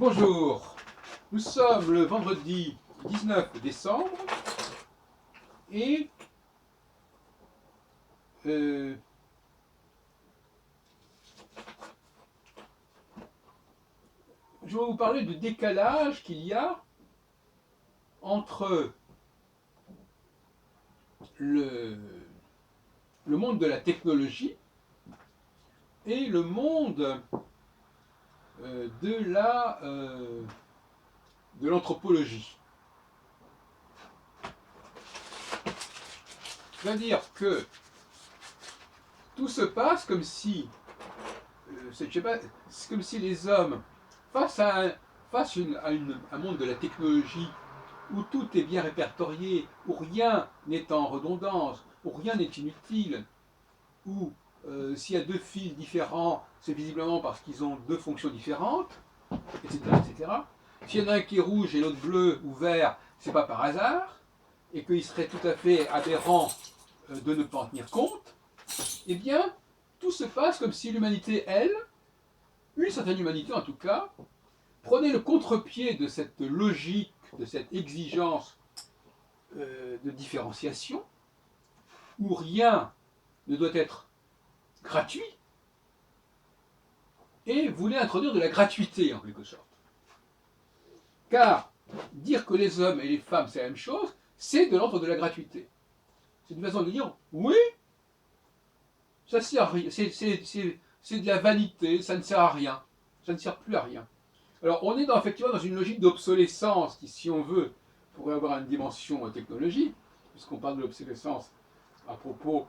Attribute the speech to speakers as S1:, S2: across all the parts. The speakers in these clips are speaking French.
S1: Bonjour, nous sommes le vendredi 19 décembre et euh, je vais vous parler du décalage qu'il y a entre le, le monde de la technologie et le monde de l'anthropologie. C'est-à-dire que tout se passe comme si, je sais pas, c'est comme si les hommes, face à un monde de la technologie où tout est bien répertorié, où rien n'est en redondance, où rien n'est inutile, où s'il y a deux fils différents, c'est visiblement parce qu'ils ont deux fonctions différentes, etc. etc. S'il y en a un qui est rouge et l'autre bleu ou vert, c'est pas par hasard, et qu'il serait tout à fait aberrant de ne pas en tenir compte, eh bien, tout se passe comme si l'humanité, elle, une certaine humanité en tout cas, prenait le contre-pied de cette logique, de cette exigence de différenciation, où rien ne doit être gratuit, et voulait introduire de la gratuité en quelque sorte. Car dire que les hommes et les femmes c'est la même chose, c'est de l'ordre de la gratuité. C'est une façon de dire oui, ça sert à rien, c'est de la vanité, ça ne sert à rien, ça ne sert plus à rien. Alors on est effectivement dans une logique d'obsolescence qui, si on veut, pourrait avoir une dimension technologique, puisqu'on parle de l'obsolescence à propos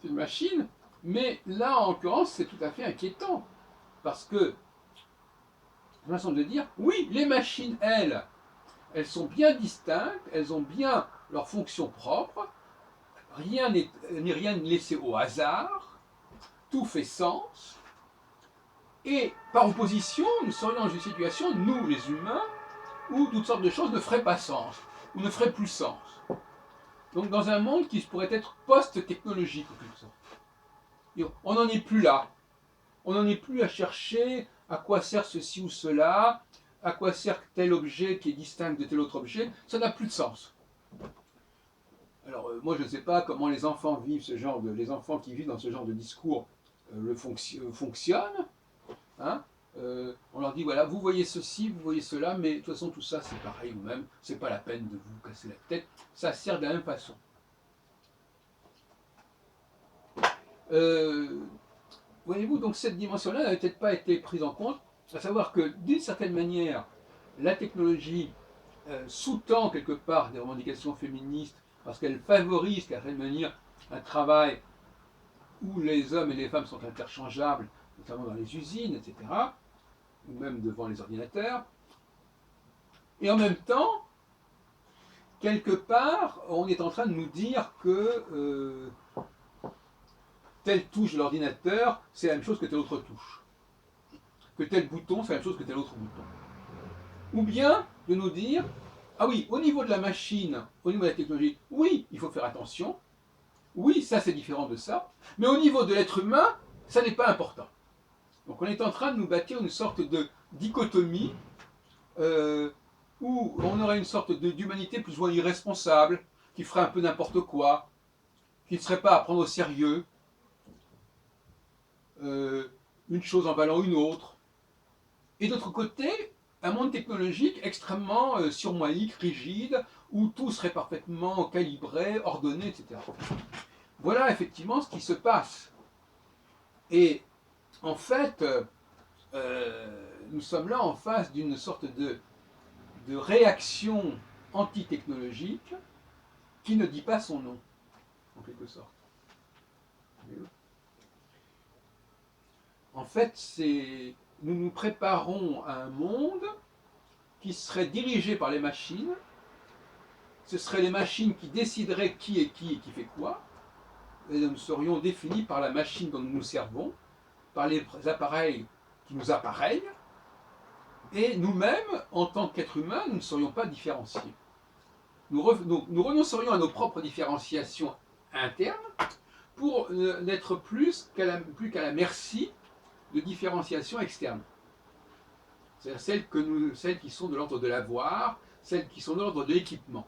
S1: d'une machine, mais là en l'occurrence c'est tout à fait inquiétant, parce que, une façon de dire, oui, les machines, elles sont bien distinctes, elles ont bien leur fonction propre, rien n'est laissé au hasard, tout fait sens, et par opposition, nous serions dans une situation, nous les humains, où toutes sortes de choses ne feraient pas sens, ou ne feraient plus sens. Donc dans un monde qui pourrait être post-technologique, en quelque sorte. On n'en est plus là. On n'en est plus à chercher à quoi sert ceci ou cela, à quoi sert tel objet qui est distinct de tel autre objet, ça n'a plus de sens. Alors moi je ne sais pas comment les enfants vivent les enfants qui vivent dans ce genre de discours fonctionnent. Hein. On leur dit voilà, vous voyez ceci, vous voyez cela, mais de toute façon tout ça c'est pareil ou même, c'est pas la peine de vous casser la tête, ça sert de la même façon. Voyez-vous, donc cette dimension-là n'a peut-être pas été prise en compte, à savoir que d'une certaine manière, la technologie sous-tend quelque part des revendications féministes parce qu'elle favorise, d'une certaine manière, un travail où les hommes et les femmes sont interchangeables, notamment dans les usines, etc., ou même devant les ordinateurs. Et en même temps, quelque part, on est en train de nous dire que telle touche de l'ordinateur, c'est la même chose que telle autre touche. Que tel bouton, c'est la même chose que tel autre bouton. Ou bien de nous dire, ah oui, au niveau de la machine, au niveau de la technologie, oui, il faut faire attention, oui, ça c'est différent de ça, mais au niveau de l'être humain, ça n'est pas important. Donc on est en train de nous bâtir une sorte de dichotomie où on aurait une sorte d'humanité plus ou moins irresponsable, qui ferait un peu n'importe quoi, qui ne serait pas à prendre au sérieux, une chose en valant une autre. Et d'autre côté, un monde technologique extrêmement surmoïque, rigide, où tout serait parfaitement calibré, ordonné, etc. Voilà effectivement ce qui se passe. Et en fait, nous sommes là en face d'une sorte de réaction anti-technologique qui ne dit pas son nom, en quelque sorte. En fait, nous nous préparons à un monde qui serait dirigé par les machines. Ce seraient les machines qui décideraient qui est qui et qui fait quoi. Et nous serions définis par la machine dont nous nous servons, par les appareils qui nous appareillent. Et nous-mêmes, en tant qu'êtres humains, nous ne serions pas différenciés. Nous renoncerions à nos propres différenciations internes pour n'être plus qu'à la merci de différenciation externe. c'est-à-dire celles qui sont de l'ordre de l'avoir, celles qui sont de l'ordre de l'équipement.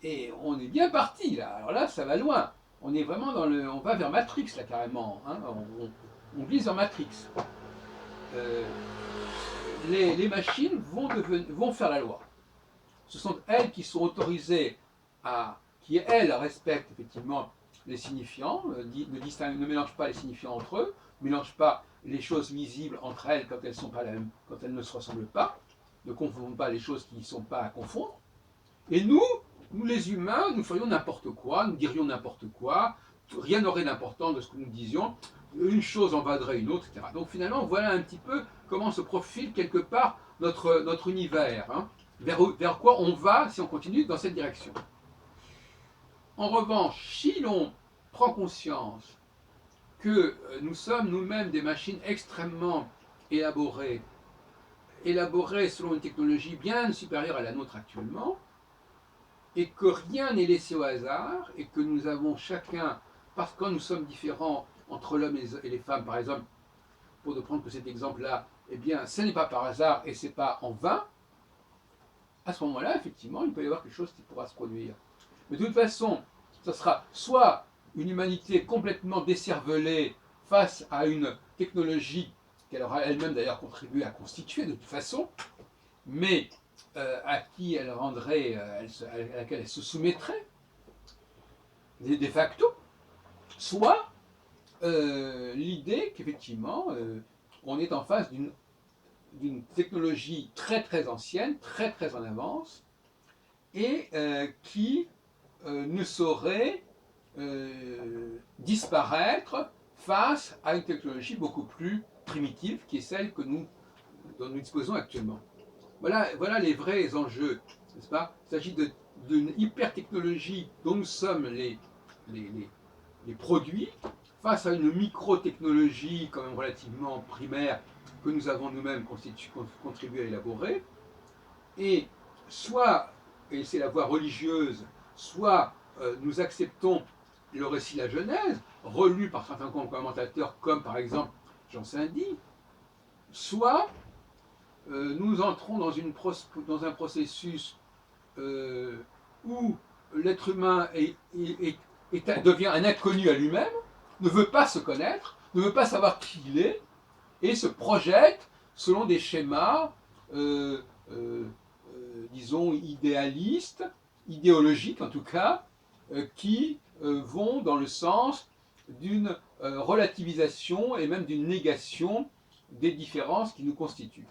S1: Et on est bien parti là. Alors là, ça va loin. On est vraiment on va vers Matrix là carrément. Hein. On glisse vers Matrix. Euh, les machines vont faire la loi. Ce sont elles qui sont autorisées qui elles respectent effectivement les signifiants, ne mélangent pas les signifiants entre eux, ne mélangent pas les choses visibles entre elles quand elles sont pas la même, quand elles ne se ressemblent pas, ne confondent pas les choses qui ne sont pas à confondre. Et nous les humains, nous ferions n'importe quoi, nous dirions n'importe quoi, rien n'aurait d'important de ce que nous disions, une chose envaderait une autre, etc. Donc finalement, voilà un petit peu comment se profile quelque part notre univers, hein, vers quoi on va si on continue dans cette direction. En revanche, si l'on prend conscience que nous sommes nous-mêmes des machines extrêmement élaborées selon une technologie bien supérieure à la nôtre actuellement, et que rien n'est laissé au hasard, et que nous avons chacun, parce que quand nous sommes différents entre l'homme et les femmes, par exemple, pour ne prendre que cet exemple-là, eh bien, ce n'est pas par hasard et ce n'est pas en vain, à ce moment-là, effectivement, il peut y avoir quelque chose qui pourra se produire. Mais de toute façon, ce sera soit une humanité complètement décervelée face à une technologie qu'elle aura elle-même d'ailleurs contribué à constituer de toute façon, mais à qui elle rendrait, à laquelle elle se soumettrait, de facto, soit l'idée qu'effectivement, on est en face d'une technologie très très ancienne, très très en avance, et qui ne saurait disparaître face à une technologie beaucoup plus primitive, qui est celle dont nous disposons actuellement. Voilà les vrais enjeux, n'est-ce pas? Il s'agit d'une hyper-technologie dont nous sommes les produits, face à une micro-technologie quand même relativement primaire que nous avons nous-mêmes contribué à élaborer, et soit, et c'est la voie religieuse, soit nous acceptons le récit de la Genèse, relu par certains commentateurs comme par exemple Jean Saint-Di, soit nous entrons dans un processus où l'être humain devient un inconnu à lui-même, ne veut pas se connaître, ne veut pas savoir qui il est, et se projette selon des schémas, disons, idéalistes, idéologiques en tout cas, qui vont dans le sens d'une relativisation et même d'une négation des différences qui nous constituent.